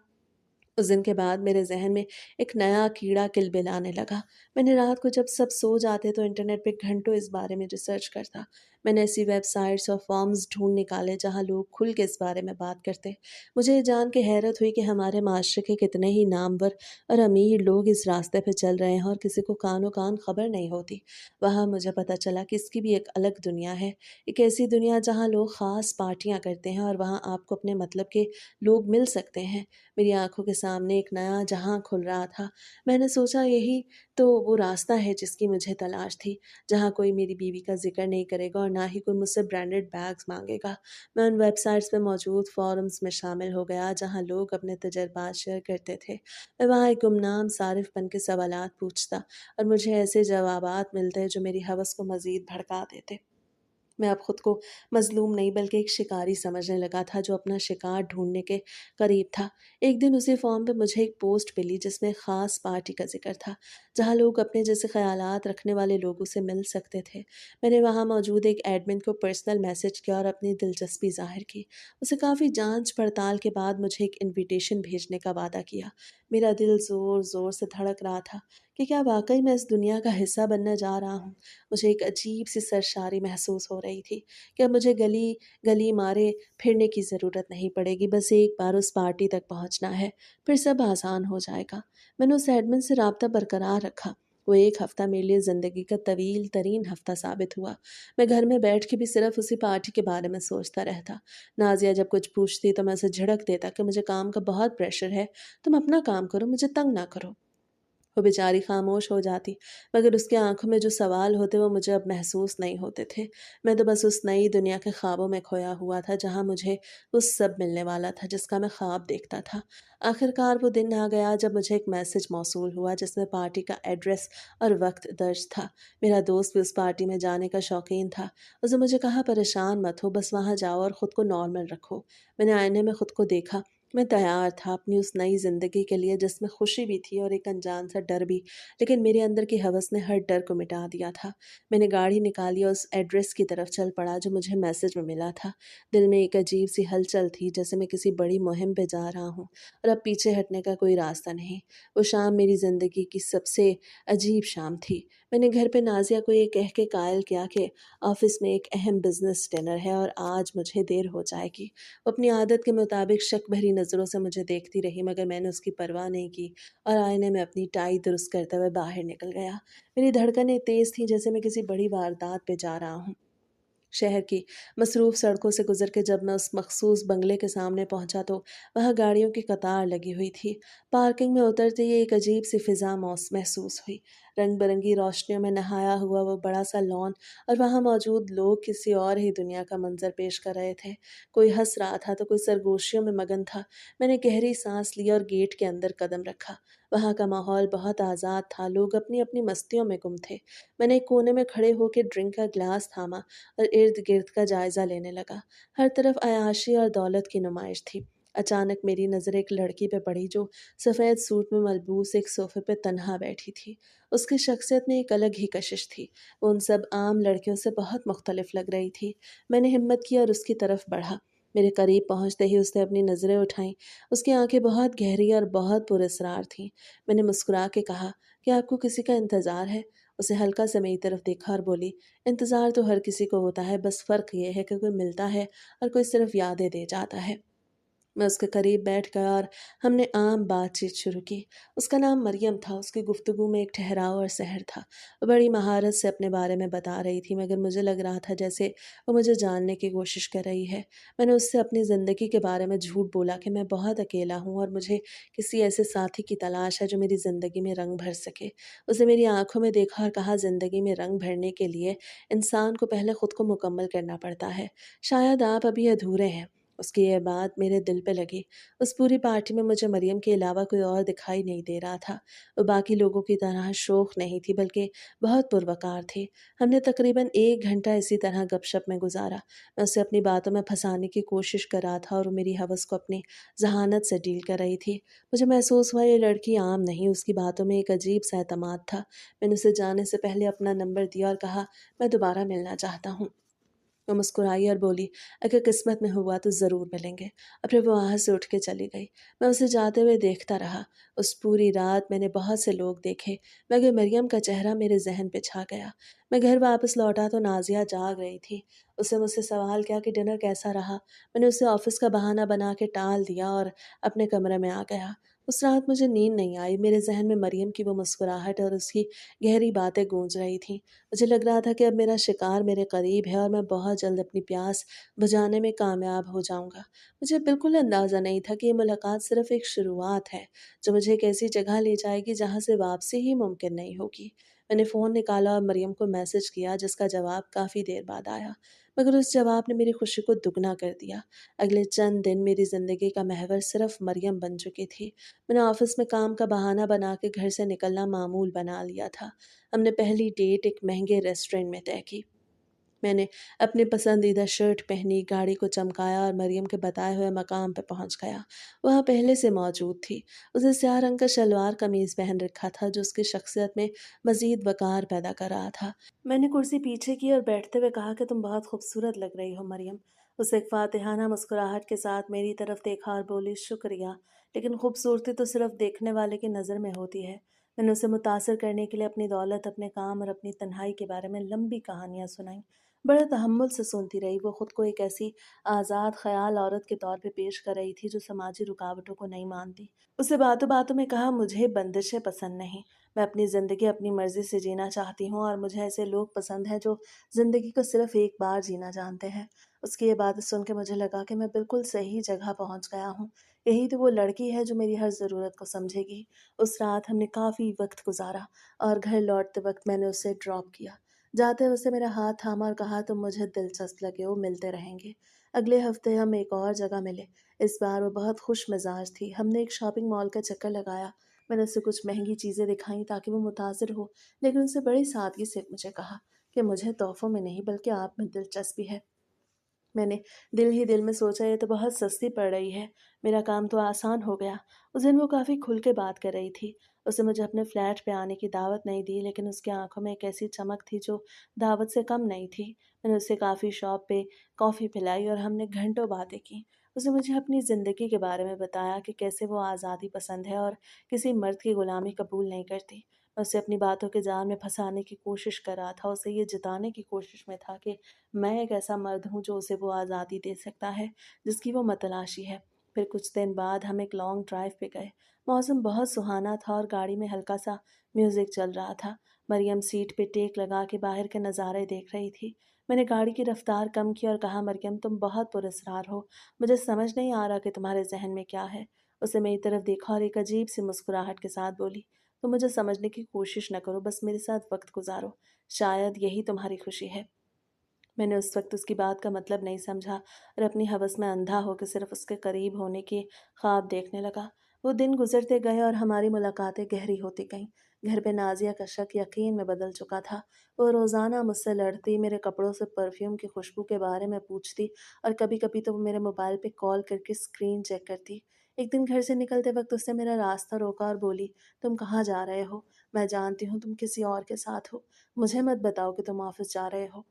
उस दिन के बाद मेरे ज़हन में एक नया कीड़ा किलबिलाने लगा। मैंने रात को जब सब सो जाते तो इंटरनेट पे घंटों इस बारे में रिसर्च करता। मैंने ऐसी वेबसाइट्स और फॉर्म्स ढूँढ निकाले जहाँ लोग खुल के इस बारे में बात करते। मुझे ये जान के हैरत हुई कि हमारे माशरे के कितने ही नामवर और अमीर लोग इस रास्ते पे चल रहे हैं और किसी को कानो-कान खबर नहीं होती। वहाँ मुझे पता चला कि इसकी भी एक अलग दुनिया है। एक ऐसी दुनिया जहाँ लोग ख़ास पार्टियाँ करते हैं और वहाँ आपको अपने मतलब के लोग मिल सकते हैं। मेरी आँखों के सामने एक नया जहाँ खुल रहा था। मैंने सोचा यही तो वो रास्ता है जिसकी मुझे तलाश थी, जहाँ कोई मेरी बीवी का ज़िक्र नहीं करेगा और ना ही कोई मुझसे ब्रांडेड बैग्स माँगेगा। मैं उन वेबसाइट्स पे मौजूद फ़ोरम्स में शामिल हो गया जहाँ लोग अपने तजुर्बात शेयर करते थे। मैं वहाँ एक गुमनाम सारिफ बन के सवालात पूछता और मुझे ऐसे जवाबात मिलते जो मेरी हवस को मज़ीद भड़का देते। मैं अब खुद को मज़लूम नहीं बल्कि एक शिकारी समझने लगा था जो अपना शिकार ढूँढने के करीब था। एक दिन उसी फ़ॉर्म पे मुझे एक पोस्ट मिली जिसमें ख़ास पार्टी का ज़िक्र था, जहाँ लोग अपने जैसे ख़यालात रखने वाले लोगों से मिल सकते थे। मैंने वहाँ मौजूद एक एडमिन को पर्सनल मैसेज किया और अपनी दिलचस्पी ज़ाहिर की। उसे काफ़ी जाँच-पड़ताल के बाद मुझे एक इन्विटेशन भेजने का वादा किया। मेरा दिल ज़ोर-ज़ोर से धड़क रहा था कि क्या वाक़ई मैं इस दुनिया का हिस्सा बनने जा रहा हूँ। मुझे एक अजीब-सी सरशारी महसूस हो रही थी कि अब मुझे गली-गली मारे फिरने की ज़रूरत नहीं पड़ेगी, बस एक बार उस पार्टी तक पहुँचना है, फिर सब आसान हो जाएगा। मैंने उस एडमिन से राब्ता बरकरार रखा। वो 1 हफ़्ता मेरे लिए ज़िंदगी का तवील तरीन हफ़्ता साबित हुआ। मैं घर में बैठ के भी सिर्फ़ उसी पार्टी के बारे में सोचता रहता। नाज़िया जब कुछ पूछती तो मैं उसे झिड़क देता कि मुझे काम का बहुत प्रेशर है, तुम अपना काम करो, मुझे तंग ना करो। वो बेचारी खामोश हो जाती, मगर उसकी आँखों में जो सवाल होते वो मुझे अब महसूस नहीं होते थे। मैं तो बस उस नई दुनिया के ख्वाबों में खोया हुआ था जहाँ मुझे वो सब मिलने वाला था जिसका मैं ख्वाब देखता था। आखिरकार वो दिन आ गया जब मुझे एक मैसेज मौसूल हुआ जिसमें पार्टी का एड्रेस और वक्त दर्ज था। मेरा दोस्त भी उस पार्टी में जाने का शौकीन था। उसने मुझे कहा, परेशान मत हो, बस वहाँ जाओ और ख़ुद को नॉर्मल रखो। मैंने आईने में ख़ुद को देखा। मैं तैयार था अपनी उस नई ज़िंदगी के लिए जिसमें खुशी भी थी और एक अनजान सा डर भी, लेकिन मेरे अंदर की हवस ने हर डर को मिटा दिया था। मैंने गाड़ी निकाली और उस एड्रेस की तरफ चल पड़ा जो मुझे मैसेज में मिला था। दिल में एक अजीब सी हलचल थी जैसे मैं किसी बड़ी मुहिम पे जा रहा हूँ और अब पीछे हटने का कोई रास्ता नहीं। वो शाम मेरी ज़िंदगी की सबसे अजीब शाम थी। मैंने घर पे नाज़िया को ये कह के कायल किया कि ऑफ़िस में एक अहम बिज़नेस डिनर है और आज मुझे देर हो जाएगी। वो अपनी आदत के मुताबिक शक भरी नज़रों से मुझे देखती रही मगर मैंने उसकी परवाह नहीं की और आईने में अपनी टाई दुरुस्त करते हुए बाहर निकल गया। मेरी धड़कनें तेज़ थीं जैसे मैं किसी बड़ी वारदात पे जा रहा हूँ। शहर की मसरूफ़ सड़कों से गुज़र के जब मैं उस मख़सूस बंगले के सामने पहुँचा तो वहाँ गाड़ियों की कतार लगी हुई थी। पार्किंग में उतरते ही एक अजीब-सी फ़िज़ा महसूस हुई। रंग-बिरंगी रोशनियों में नहाया हुआ वो बड़ा-सा लॉन और वहाँ मौजूद लोग किसी और ही दुनिया का मंज़र पेश कर रहे थे। कोई हँस रहा था तो कोई सरगोशियों में मगन था। मैंने गहरी साँस ली और गेट के अंदर कदम रखा। वहाँ का माहौल बहुत आज़ाद था, लोग अपनी-अपनी मस्तियों में गुम थे। मैंने एक कोने में खड़े होकर ड्रिंक का ग्लास थामा और इर्द-गिर्द का जायज़ा लेने लगा। हर तरफ अय्याशी और दौलत की नुमाइश थी। अचानक मेरी नज़र एक लड़की पे पड़ी जो सफ़ेद सूट में मलबूस एक सोफ़े पे तन्हा बैठी थी। उसकी शख्सियत में एक अलग ही कशिश थी। वो उन सब आम लड़कियों से बहुत मुख्तलिफ लग रही थी। मैंने हिम्मत की और उसकी तरफ बढ़ा। मेरे करीब पहुँचते ही उसने अपनी नज़रें उठाईं। उसकी आँखें बहुत गहरी और बहुत पुरस्रार थीं। मैंने मुस्कुरा के कहा, "क्या आपको किसी का इंतज़ार है?" उसे हल्का सा मेरी तरफ देखा और बोली, इंतज़ार तो हर किसी को होता है, बस फ़र्क ये है कि कोई मिलता है और कोई सिर्फ़ यादें दे जाता है। मैं उसके करीब बैठ गया और हमने आम बातचीत शुरू की। उसका नाम मरियम था, उसकी गुफ्तगू में एक ठहराव और सहर था। वो बड़ी महारत से अपने बारे में बता रही थी, मगर मुझे लग रहा था जैसे वो मुझे जानने की कोशिश कर रही है। मैंने उससे अपनी ज़िंदगी के बारे में झूठ बोला कि मैं बहुत अकेला हूँ और मुझे किसी ऐसे साथी की तलाश है जो मेरी ज़िंदगी में रंग भर सके। उसे मेरी आँखों में देखा और कहा, ज़िंदगी में रंग भरने के लिए इंसान को पहले खुद को मुकम्मल करना पड़ता है। शायद आप अभी अधूरे हैं। उसकी ये बात मेरे दिल पे लगी। उस पूरी पार्टी में मुझे मरियम के अलावा कोई और दिखाई नहीं दे रहा था। वो बाकी लोगों की तरह शोख नहीं थी, बल्कि बहुत पुरवकार थी। हमने तकरीबन 1 घंटा इसी तरह गपशप में गुज़ारा। मैं उसे अपनी बातों में फँसाने की कोशिश कर रहा था और वो मेरी हवस को अपनी ज़हानत से डील कर रही थी। मुझे महसूस हुआ ये लड़की आम नहीं, उसकी बातों में एक अजीब-सा एतमाद था। मैंने उसे जाने से पहले अपना नंबर दिया और कहा, "मैं दोबारा मिलना चाहता हूँ।" वो मुस्कुराई और बोली, "अगर किस्मत में हुआ तो ज़रूर मिलेंगे।" और फिर वो वहाँ से उठ के चली गई। मैं उसे जाते हुए देखता रहा। उस पूरी रात मैंने बहुत से लोग देखे, मगर मरियम का चेहरा मेरे ज़हन पे छा गया। मैं घर वापस लौटा तो नाज़िया जाग रही थी। उसने मुझसे सवाल किया कि डिनर कैसा रहा? मैंने उसे ऑफ़िस का बहाना बना के टाल दिया और अपने कमरे में आ गया। उस रात मुझे नींद नहीं आई। मेरे ज़हन में मरियम की वो मुस्कुराहट और उसकी गहरी बातें गूंज रही थीं। मुझे लग रहा था कि अब मेरा शिकार मेरे करीब है और मैं बहुत जल्द अपनी प्यास बुझाने में कामयाब हो जाऊंगा। मुझे बिल्कुल अंदाज़ा नहीं था कि ये मुलाकात सिर्फ एक शुरुआत है, जो मुझे एक ऐसी जगह ले जाएगी जहाँ से वापसी ही मुमकिन नहीं होगी। मैंने फ़ोन निकाला और मरियम को मैसेज किया, जिसका जवाब काफ़ी देर बाद आया, मगर उस जवाब ने मेरी खुशी को दुगना कर दिया। अगले चंद दिन मेरी ज़िंदगी का महवर सिर्फ मरियम बन चुकी थी। मैंने ऑफिस में काम का बहाना बना के घर से निकलना मामूल बना लिया था। हमने पहली डेट एक महंगे रेस्टोरेंट में तय की। मैंने अपनी पसंदीदा शर्ट पहनी, गाड़ी को चमकाया और मरियम के बताए हुए मकाम पे पहुंच गया। वह पहले से मौजूद थी। उसने स्याह रंग का शलवार कमीज़ पहन रखा था, जो उसकी शख्सियत में मज़ीद वक़ार पैदा कर रहा था। मैंने कुर्सी पीछे की और बैठते हुए कहा कि तुम बहुत खूबसूरत लग रही हो मरियम। उसे एक फ़ातिहाना मुस्कुराहट के साथ मेरी तरफ देखा और बोली, शुक्रिया, लेकिन खूबसूरती तो सिर्फ देखने वाले की नज़र में होती है। मैंने उसे मुतासिर करने के लिए अपनी दौलत, अपने काम और अपनी तन्हाई के बारे में लंबी कहानियाँ सुनाई। बड़े तहम्मुल से सुनती रही। वो खुद को एक ऐसी आज़ाद ख़याल औरत के तौर पे पेश कर रही थी जो समाजी रुकावटों को नहीं मानती। उसे बातों-बातों में कहा, मुझे बंदिशें पसंद नहीं। मैं अपनी ज़िंदगी अपनी मर्ज़ी से जीना चाहती हूँ और मुझे ऐसे लोग पसंद हैं जो ज़िंदगी को सिर्फ़ एक बार जीना जानते हैं। उसकी ये बातें सुन के मुझे लगा कि मैं बिल्कुल सही जगह पहुँच गया हूँ। यही तो वो लड़की है जो मेरी हर ज़रूरत को समझेगी। उस रात हमने काफ़ी वक़्त गुज़ारा और घर लौटते वक़्त मैंने उसे ड्रॉप किया। जाते हुए उसने मेरा हाथ थामा और कहा, तुम मुझे दिलचस्प लगे हो, मिलते रहेंगे। अगले हफ्ते हम एक और जगह मिले। इस बार वो बहुत खुश मिजाज थी। हमने एक शॉपिंग मॉल का चक्कर लगाया। मैंने उसे कुछ महंगी चीज़ें दिखाई ताकि वो मुतासिर हो, लेकिन उसने बड़ी सादगी से मुझे कहा कि मुझे तोहफों में नहीं बल्कि आप में दिलचस्पी है। मैंने दिल ही दिल में सोचा, ये तो बहुत सस्ती पड़ रही है। मेरा काम तो आसान हो गया। उस दिन वो काफ़ी खुल के बात कर रही थी। उसे मुझे अपने फ्लैट पे आने की दावत नहीं दी, लेकिन उसकी आंखों में एक ऐसी चमक थी जो दावत से कम नहीं थी। मैंने उसे काफ़ी शॉप पे कॉफ़ी पिलाई और हमने घंटों बातें की। उसने मुझे अपनी ज़िंदगी के बारे में बताया कि कैसे वो आज़ादी पसंद है और किसी मर्द की ग़ुलामी कबूल नहीं करती। मैं उसे अपनी बातों के जाल में फंसाने की कोशिश कर रहा था, उसे ये जताने की कोशिश में था कि मैं एक ऐसा मर्द हूँ जो उसे वो आज़ादी दे सकता है जिसकी वो मतलाशी है। फिर कुछ दिन बाद हम एक लॉन्ग ड्राइव पे गए। मौसम बहुत सुहाना था और गाड़ी में हल्का सा म्यूज़िक चल रहा था। मरियम सीट पे टेक लगा के बाहर के नज़ारे देख रही थी। मैंने गाड़ी की रफ्तार कम की और कहा, मरियम तुम बहुत पुरस्कार हो। मुझे समझ नहीं आ रहा कि तुम्हारे जहन में क्या है। उसने मेरी तरफ देखा और एक अजीब सी मुस्कुराहट के साथ बोली, तुम मुझे समझने की कोशिश न करो, बस मेरे साथ वक्त गुजारो। शायद यही तुम्हारी खुशी है। मैंने उस वक्त उसकी बात का मतलब नहीं समझा और अपनी हवस में अंधा होकर सिर्फ उसके करीब होने के ख्वाब देखने लगा। वो दिन गुजरते गए और हमारी मुलाकातें गहरी होती गईं। घर पे नाजिया का शक यकीन में बदल चुका था। वो रोज़ाना मुझसे लड़ती, मेरे कपड़ों से परफ्यूम की खुशबू के बारे में पूछती और कभी कभी तो वो मेरे मोबाइल पे कॉल करके स्क्रीन चेक करती। एक दिन घर से निकलते वक्त उसने मेरा रास्ता रोका और बोली, तुम कहाँ जा रहे हो? मैं जानती हूँ तुम किसी और के साथ हो। मुझे मत बताओ कि तुम ऑफिस जा रहे हो।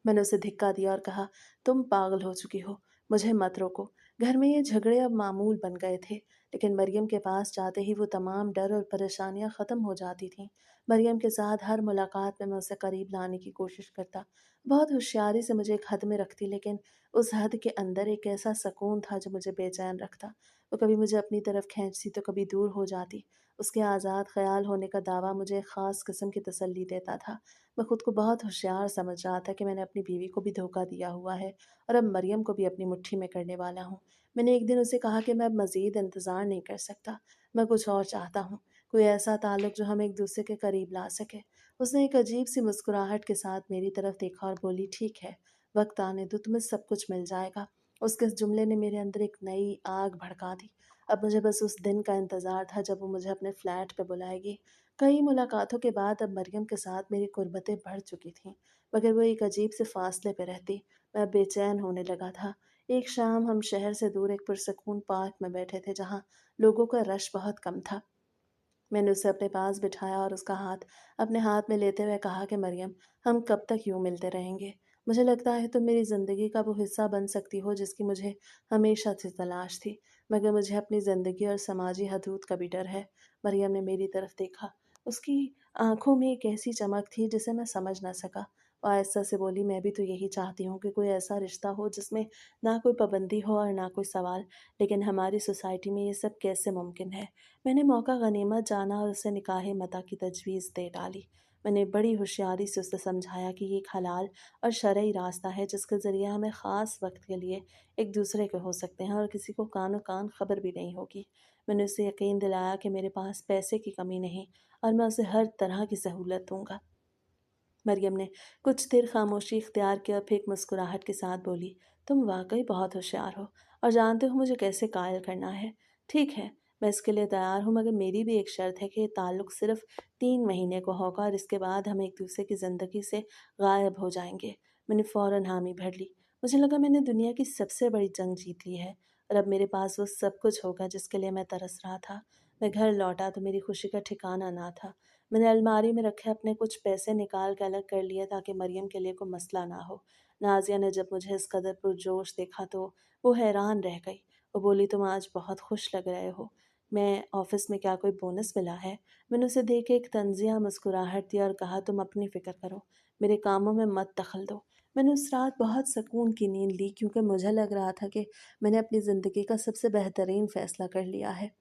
मैंने उसे धिक्का दिया और कहा, तुम पागल हो चुकी हो, मुझे मत रोको। घर में ये झगड़े अब मामूल बन गए थे, लेकिन मरियम के पास जाते ही वो तमाम डर और परेशानियां ख़त्म हो जाती थीं। मरियम के साथ हर मुलाकात में मैं उसे करीब लाने की कोशिश करता। बहुत होशियारी से मुझे एक हद में रखती, लेकिन उस हद के अंदर एक ऐसा सुकून था जो मुझे बेचैन रखता। वो कभी मुझे अपनी तरफ खींचती तो कभी दूर हो जाती। उसके आज़ाद ख्याल होने का दावा मुझे एक ख़ास किस्म की तसल्ली देता था। मैं खुद को बहुत होशियार समझ रहा था कि मैंने अपनी बीवी को भी धोखा दिया हुआ है और अब मरियम को भी अपनी मुट्ठी में करने वाला हूँ। मैंने एक दिन उसे कहा कि मैं अब मज़ीद इंतज़ार नहीं कर सकता। मैं कुछ और चाहता हूँ, कोई ऐसा ताल्लुक जो हम एक दूसरे के करीब ला सके। उसने एक अजीब सी मुस्कुराहट के साथ मेरी तरफ देखा और बोली, ठीक है, वक्त आने दो, तुम्हें सब कुछ मिल जाएगा। उसके इस जुमले ने मेरे अंदर एक नई आग भड़का दी। अब मुझे बस उस दिन का इंतज़ार था जब वो मुझे अपने फ्लैट पे बुलाएगी। कई मुलाकातों के बाद अब मरियम के साथ मेरी कुर्बतें बढ़ चुकी थीं, मगर वो एक अजीब से फासले पे रहती। मैं बेचैन होने लगा था। एक शाम हम शहर से दूर एक पुरसकून पार्क में बैठे थे जहाँ लोगों का रश बहुत कम था। मैंने उसे अपने पास बिठाया और उसका हाथ अपने हाथ में लेते हुए कहा कि मरियम, हम कब तक यूं मिलते रहेंगे? मुझे लगता है तुम मेरी ज़िंदगी का वो हिस्सा बन सकती हो जिसकी मुझे हमेशा से तलाश थी, मगर मुझे अपनी ज़िंदगी और समाजी हदूद का भी डर है। मरियम ने मेरी तरफ देखा। उसकी आंखों में एक ऐसी चमक थी जिसे मैं समझ ना सका। और आहिस्ता से बोली, मैं भी तो यही चाहती हूँ कि कोई ऐसा रिश्ता हो जिसमें ना कोई पाबंदी हो और ना कोई सवाल। लेकिन हमारी सोसाइटी में ये सब कैसे मुमकिन है? मैंने मौका गनीमत जाना और उसे निकाह मता की तजवीज़ दे डाली। मैंने बड़ी होशियारी से उसे समझाया कि ये एक हलाल और शरई रास्ता है जिसके ज़रिए हमें ख़ास वक्त के लिए एक दूसरे के हो सकते हैं और किसी को कानो कान खबर भी नहीं होगी। मैंने उसे यकीन दिलाया कि मेरे पास पैसे की कमी नहीं और मैं उसे हर तरह की सहूलत दूंगा। मरियम ने कुछ देर खामोशी इख्तियार की और फिर एक मुस्कुराहट के साथ बोली, तुम वाकई बहुत होशियार हो और जानते हो मुझे कैसे कायल करना है। ठीक है, मैं इसके लिए तैयार हूँ, मगर मेरी भी एक शर्त है कि ये ताल्लुक सिर्फ 3 महीने को होगा और इसके बाद हम एक दूसरे की ज़िंदगी से गायब हो जाएंगे। मैंने फ़ौरन हामी भर ली। मुझे लगा मैंने दुनिया की सबसे बड़ी जंग जीत ली है और अब मेरे पास वो सब कुछ होगा जिसके लिए मैं तरस रहा था। मैं घर लौटा तो मेरी खुशी का ठिकाना ना था। मैंने अलमारी में रखे अपने कुछ पैसे निकाल के अलग कर लिए ताकि मरियम के लिए कोई मसला ना हो। नाज़िया ने जब मुझे इस कदर पुरजोश देखा तो वो हैरान रह गई। वो बोली, तुम आज बहुत खुश लग रहे हो। मैं ऑफिस में क्या कोई बोनस मिला है? मैंने उसे देख के एक तंजिया मुस्कुराहट दी और कहा, तुम अपनी फ़िक्र करो, मेरे कामों में मत दखल दो। मैंने उस रात बहुत सुकून की नींद ली क्योंकि मुझे लग रहा था कि मैंने अपनी ज़िंदगी का सबसे बेहतरीन फ़ैसला कर लिया है।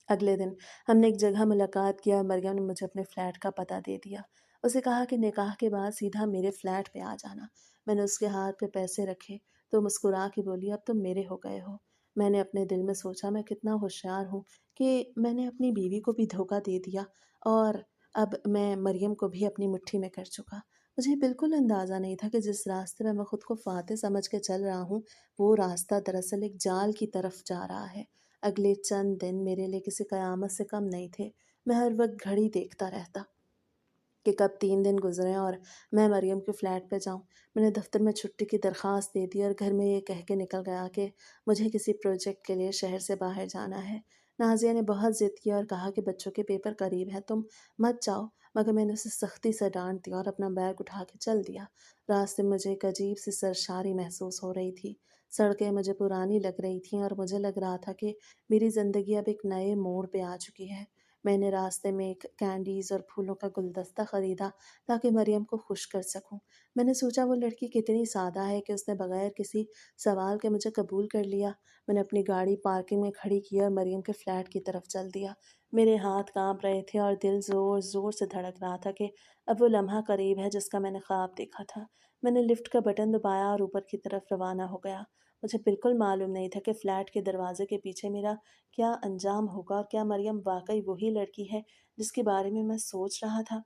अगले दिन हमने एक जगह मुलाकात किया और मरियम ने मुझे अपने फ़्लैट का पता दे दिया। उसे कहा कि निकाह के बाद सीधा मेरे फ़्लैट पे आ जाना। मैंने उसके हाथ पे पैसे रखे तो मुस्कुरा के बोली, अब तुम मेरे हो गए हो। मैंने अपने दिल में सोचा, मैं कितना होशियार हूँ कि मैंने अपनी बीवी को भी धोखा दे दिया और अब मैं मरियम को भी अपनी मुट्ठी में कर चुका। मुझे बिल्कुल अंदाज़ा नहीं था कि जिस रास्ते में मैं खुद को फ़ाते समझ के चल रहा हूँ, वो रास्ता दरअसल एक जाल की तरफ जा रहा है। अगले चंद दिन मेरे लिए किसी क़यामत से कम नहीं थे। मैं हर वक़्त घड़ी देखता रहता कि कब 3 दिन गुज़रें और मैं मरियम के फ़्लैट पे जाऊँ। मैंने दफ़्तर में छुट्टी की दरख़्वास्त दे दी और घर में ये कह के निकल गया कि मुझे किसी प्रोजेक्ट के लिए शहर से बाहर जाना है। नाज़िया ने बहुत ज़िद की और कहा कि बच्चों के पेपर करीब हैं, तुम मत जाओ। मगर मैंने उसे सख्ती से डाँट दिया और अपना बैग उठा के चल दिया। रास्ते में मुझे एक अजीब सी सरशारी महसूस हो रही थी। सड़कें मुझे पुरानी लग रही थीं और मुझे लग रहा था कि मेरी ज़िंदगी अब एक नए मोड़ पे आ चुकी है। میں نے راستے में एक कैंडीज़ और फूलों का गुलदस्ता ख़रीदा ताकि मरियम को खुश कर सकूं। मैंने सोचा वो लड़की कितनी सादा है कि उसने बगैर किसी सवाल के मुझे कबूल कर लिया। मैंने अपनी गाड़ी पार्किंग में खड़ी की और मरियम के फ्लैट की तरफ चल दिया। मेरे हाथ कांप रहे थे और दिल ज़ोर ज़ोर से धड़क रहा था कि अब वो लम्हा करीब है जिसका मैंने ख्वाब देखा था। मैंने लिफ्ट का बटन दबाया और ऊपर की तरफ रवाना हो गया। मुझे बिल्कुल मालूम नहीं था कि फ़्लैट के दरवाजे के पीछे मेरा क्या अंजाम होगा और क्या मरियम वाकई वही लड़की है जिसके बारे में मैं सोच रहा था,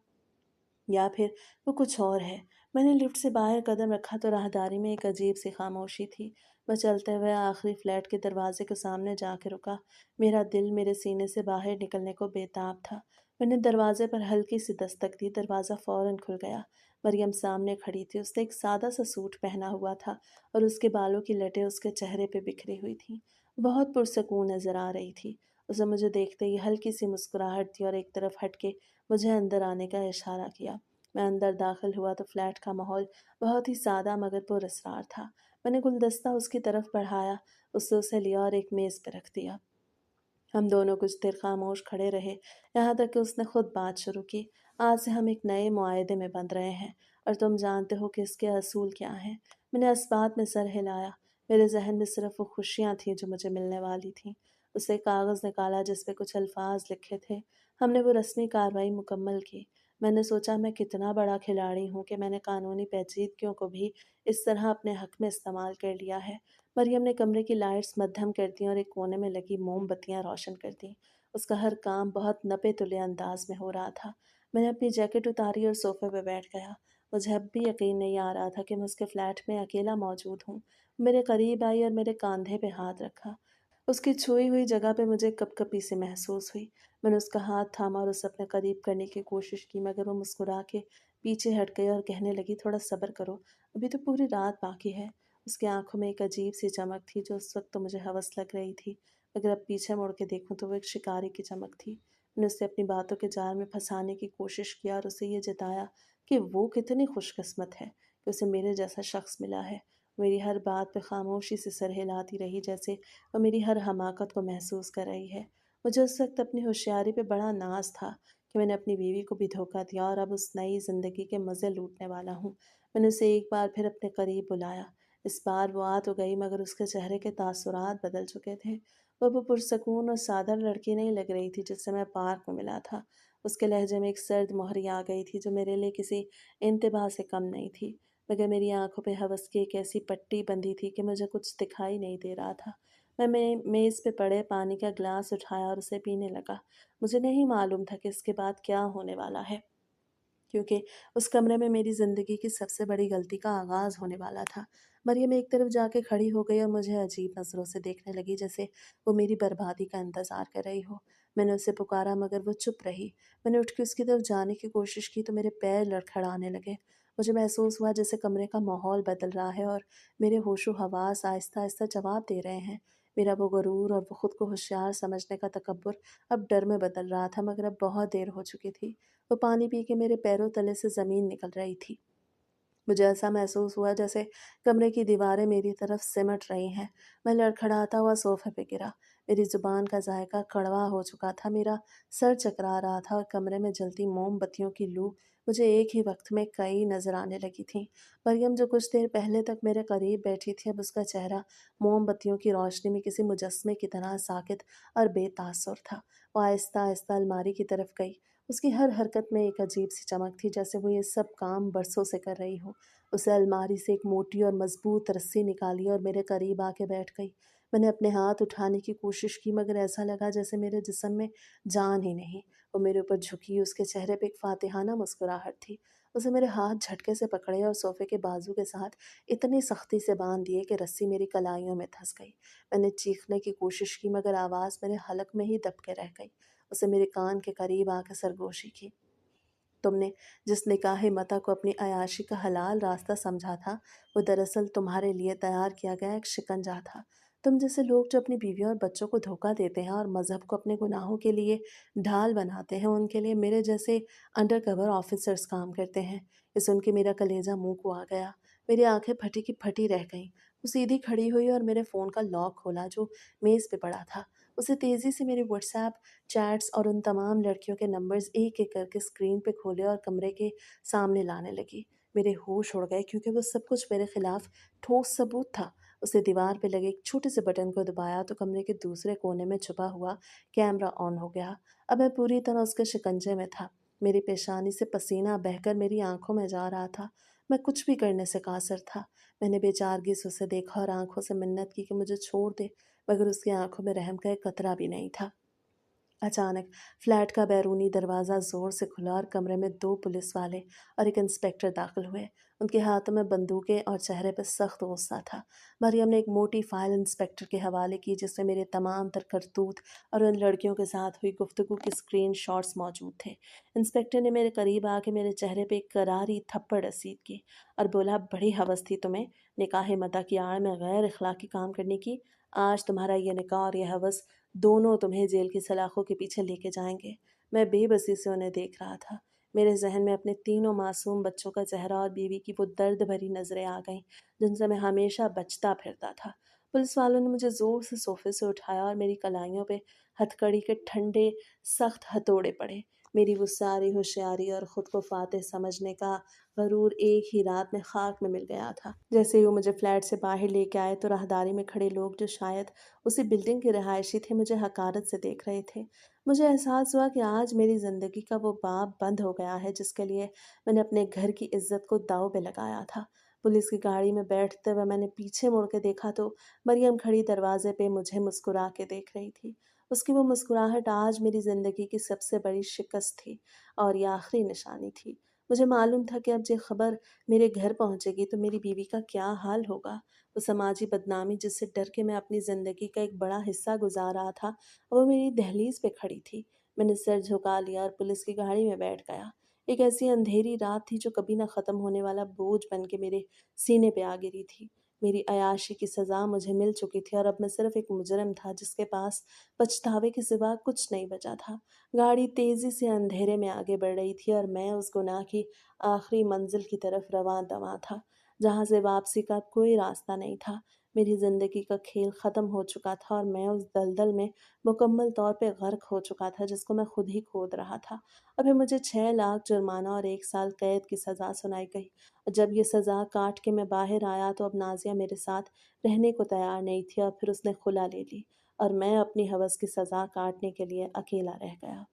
या फिर वो कुछ और है। मैंने लिफ्ट से बाहर कदम रखा तो राहदारी में एक अजीब सी खामोशी थी। मैं चलते हुए आखिरी फ्लैट के दरवाजे के सामने जाके रुका। मेरा दिल मेरे सीने से बाहर निकलने को बेताब था। मैंने दरवाजे पर हल्की सी दस्तक दी। दरवाज़ा फ़ौरन खुल गया। मरियम सामने खड़ी थी। उसने एक सादा सा सूट पहना हुआ था और उसके बालों की लटें उसके चेहरे पे बिखरी हुई थीं। बहुत पुरसकून नज़र आ रही थी। उसने मुझे देखते ही हल्की सी मुस्कुराहट दी और एक तरफ हट के मुझे अंदर आने का इशारा किया। मैं अंदर दाखिल हुआ तो फ्लैट का माहौल बहुत ही सादा मगर पुरअसरार था। मैंने गुलदस्ता उसकी तरफ बढ़ाया, उससे उसे लिया और एक मेज़ पर रख दिया। हम दोनों कुछ देर खामोश खड़े रहे, यहाँ तक कि उसने खुद बात शुरू की। आज से हम एक नए मुआहदे में बंध रहे हैं और तुम जानते हो कि इसके असूल क्या हैं। मैंने इस बात में सर हिलाया। मेरे जहन में सिर्फ वो खुशियाँ थीं जो मुझे मिलने वाली थीं। उससे कागज़ निकाला जिस पे कुछ अल्फाज लिखे थे। हमने वो रस्मी कार्रवाई मुकम्मल की। मैंने सोचा मैं कितना बड़ा खिलाड़ी हूँ कि मैंने कानूनी पेचीदगियों को भी इस तरह अपने हक में इस्तेमाल कर लिया है। मरियम ने कमरे की लाइट्स मद्धम कर दी और एक कोने में लगी मोमबत्तियां रोशन कर दी। उसका हर काम बहुत नपे तुले अंदाज में हो रहा था। मैंने अपनी जैकेट उतारी और सोफे पर बैठ गया। मुझे अब भी यकीन नहीं आ रहा था कि मैं उसके फ्लैट में अकेला मौजूद हूँ। मेरे करीब आई और मेरे कंधे पे हाथ रखा। उसकी छुई हुई जगह पे मुझे कपकपी सी महसूस हुई। मैंने उसका हाथ थामा और उसे अपने करीब करने की कोशिश की मगर वो मुस्कुरा के पीछे हट गई और कहने लगी, थोड़ा सब्र करो, अभी तो पूरी रात बाकी है। उसकी आंखों में एक अजीब सी चमक थी जो उस वक्त तो मुझे हवस लग रही थी, मगर अब पीछे मुड़ के देखूं तो वो एक शिकारी की चमक थी। मैंने उसे अपनी बातों के जाल में फंसाने की कोशिश किया और उसे ये जताया कि वो कितनी खुशकिस्मत है कि उसे मेरे जैसा शख्स मिला है। मेरी हर बात पे खामोशी से सर हिलाती रही, जैसे वो मेरी हर हमाकत को महसूस कर रही है। मुझे उस वक्त अपनी होशियारी पे बड़ा नाज था कि मैंने अपनी बीवी को भी धोखा दिया और अब उस नई ज़िंदगी के मज़े लूटने वाला हूँ। मैंने उसे एक बार फिर अपने करीब बुलाया। इस बार वो आ तो गई मगर उसके चेहरे के तासुरात बदल चुके थे। वो पुरसकून और सादा लड़की नहीं लग रही थी जिससे मैं पार्क में मिला था। उसके लहजे में एक सर्द मोहरी आ गई थी जो मेरे लिए किसी इंतबा से कम नहीं थी, मगर मेरी आंखों पे हवस की एक ऐसी पट्टी बंधी थी कि मुझे कुछ दिखाई नहीं दे रहा था। मैं मेज़ पे पड़े पानी का ग्लास उठाया और उसे पीने लगा। मुझे नहीं मालूम था कि इसके बाद क्या होने वाला है, क्योंकि उस कमरे में मेरी ज़िंदगी की सबसे बड़ी गलती का आगाज़ होने वाला था। मरियम एक तरफ जाके खड़ी हो गई और मुझे अजीब नज़रों से देखने लगी, जैसे वो मेरी बर्बादी का इंतज़ार कर रही हो। मैंने उसे पुकारा मगर वो चुप रही। मैंने उठ के उसकी तरफ जाने की कोशिश की तो मेरे पैर लड़खड़ाने लगे। मुझे महसूस हुआ जैसे कमरे का माहौल बदल रहा है और मेरे होशो हवास आहिस्ता-आहिस्ता जवाब दे रहे हैं। मेरा वो गुरूर और वो खुद को होशियार समझने का तकब्बुर अब डर में बदल रहा था, मगर अब बहुत देर हो चुकी थी। वो पानी पी के मेरे पैरों तले से ज़मीन निकल रही थी। मुझे ऐसा महसूस हुआ जैसे कमरे की दीवारें मेरी तरफ सिमट रही हैं। मैं लड़खड़ाता हुआ सोफे पे गिरा। मेरी ज़ुबान का जायका कड़वा हो चुका था, मेरा सर चकरा रहा था और कमरे में जलती मोमबत्तियों की लू मुझे एक ही वक्त में कई नज़र आने लगी थी। मरियम जो कुछ देर पहले तक मेरे करीब बैठी थी, अब उसका चेहरा मोमबत्तियों की रोशनी में किसी मुजस्मे की तरह साकित और बेतासुर था। वो आहिस्ता आहिस्ता अलमारी की तरफ गई। उसकी हर हरकत में एक अजीब सी चमक थी, जैसे वो ये सब काम बरसों से कर रही हो। उसे अलमारी से एक मोटी और मजबूत रस्सी निकाली और मेरे करीब आके बैठ गई। मैंने अपने हाथ उठाने की कोशिश की मगर ऐसा लगा जैसे मेरे जिस्म में जान ही नहीं। वो मेरे ऊपर झुकी, उसके चेहरे पे एक फातिहाना मुस्कुराहट थी। उसे मेरे हाथ झटके से पकड़े और सोफे के बाजू के साथ इतनी सख्ती से बांध दिए कि रस्सी मेरी कलाइयों में धंस गई। मैंने चीखने की कोशिश की मगर आवाज़ मेरे हलक में ही दब के रह गई। उसे मेरे कान के करीब आकर सरगोशी की। तुमने जिस निकाह मता को अपनी अयाशी का हलाल रास्ता समझा था, वो दरअसल तुम्हारे लिए तैयार किया गया एक शिकंजा था। तुम जैसे लोग जो अपनी बीवियों और बच्चों को धोखा देते हैं और मज़हब को अपने गुनाहों के लिए ढाल बनाते हैं, उनके लिए मेरे जैसे अंडरकवर ऑफिसर्स काम करते हैं। ये सुन के मेरा कलेजा मुंह को आ गया। मेरी आंखें फटी की फटी रह गईं। वो सीधी खड़ी हुई और मेरे फ़ोन का लॉक खोला जो मेज़ पे पड़ा था। उसे तेज़ी से मेरे व्हाट्सएप चैट्स और उन तमाम लड़कियों के नंबर्स एक-एक करके स्क्रीन पे खोले और कमरे के सामने लाने लगी। मेरे होश उड़ गए क्योंकि वो सब कुछ मेरे खिलाफ ठोस सबूत था। उसने दीवार पे लगे एक छोटे से बटन को दबाया तो कमरे के दूसरे कोने में छुपा हुआ कैमरा ऑन हो गया। अब मैं पूरी तरह उसके शिकंजे में था। मेरी पेशानी से पसीना बहकर मेरी आँखों में जा रहा था। मैं कुछ भी करने से कासिर था। मैंने बेचारगी से उसे देखा और आँखों से मिन्नत की कि मुझे छोड़ दे, मगर उसकी आँखों में रहम का एक कतरा भी नहीं था। अचानक फ्लैट का बैरूनी दरवाज़ा ज़ोर से खुला और कमरे में 2 पुलिस वाले और एक इंस्पेक्टर दाखिल हुए। उनके हाथों में बंदूकें और चेहरे पर सख्त गुस्सा था। मरियम ने एक मोटी फ़ाइल इंस्पेक्टर के हवाले की जिसमें मेरे तमाम तर करतूत और उन लड़कियों के साथ हुई गुफ्तगू के स्क्रीनशॉट्स मौजूद थे। इंस्पेक्टर ने मेरे करीब आके मेरे चेहरे पे एक करारी थप्पड़ रसीद की और बोला, बड़ी हवस थी तुम्हें निकाह मता की आड़ में गैर अखलाकी काम करने की। आज तुम्हारा ये निकाह और ये हवस दोनों तुम्हें जेल की सलाखों के पीछे लेके जाएंगे। मैं बेबसी से उन्हें देख रहा था। मेरे जहन में अपने तीनों मासूम बच्चों का चेहरा और बीवी की वो दर्द भरी नज़रें आ गईं जिनसे मैं हमेशा बचता फिरता था। पुलिस वालों ने मुझे ज़ोर से सोफे से उठाया और मेरी कलाइयों पे हथकड़ी के ठंडे सख्त हथौड़े पड़े। मेरी वो सारी होशियारी और ख़ुद को फ़ातिह समझने का गरूर एक ही रात में खाक में मिल गया था। जैसे ही वो मुझे फ्लैट से बाहर लेके आए तो राहदारी में खड़े लोग जो शायद उसी बिल्डिंग के रहायशी थे मुझे हकारत से देख रहे थे। मुझे एहसास हुआ कि आज मेरी ज़िंदगी का वो बाब बंद हो गया है जिसके लिए मैंने अपने घर की इज्जत को दांव पे लगाया था। पुलिस की गाड़ी में बैठते हुए मैंने पीछे मुड़ के देखा तो मरियम खड़ी दरवाजे पे मुझे मुस्कुरा के देख रही थी। उसकी वो मुस्कुराहट आज मेरी ज़िंदगी की सबसे बड़ी शिकस्त थी और ये आखिरी निशानी थी। मुझे मालूम था कि अब ये खबर मेरे घर पहुंचेगी तो मेरी बीवी का क्या हाल होगा। वो समाजी बदनामी जिससे डर के मैं अपनी ज़िंदगी का एक बड़ा हिस्सा गुजार रहा था, वो मेरी दहलीज पे खड़ी थी। मैंने सर झुका लिया और पुलिस की गाड़ी में बैठ गया। एक ऐसी अंधेरी रात थी जो कभी ना ख़त्म होने वाला बोझ बन के मेरे सीने पे आ गिरी थी। मेरी अयाशी की सज़ा मुझे मिल चुकी थी और अब मैं सिर्फ एक मुजरिम था जिसके पास पछतावे के सिवा कुछ नहीं बचा था। गाड़ी तेज़ी से अंधेरे में आगे बढ़ रही थी और मैं उस गुनाह की आखिरी मंजिल की तरफ रवां दवां था, जहाँ से वापसी का कोई रास्ता नहीं था। मेरी ज़िंदगी का खेल ख़त्म हो चुका था और मैं उस दलदल में मुकम्मल तौर पे गर्क हो चुका था जिसको मैं खुद ही खोद रहा था। अभी मुझे 6 लाख जुर्माना और 1 साल कैद की सज़ा सुनाई गई। जब ये सज़ा काट के मैं बाहर आया तो अब नाज़िया मेरे साथ रहने को तैयार नहीं थी और फिर उसने खुला ले ली और मैं अपनी हवस की सज़ा काटने के लिए अकेला रह गया।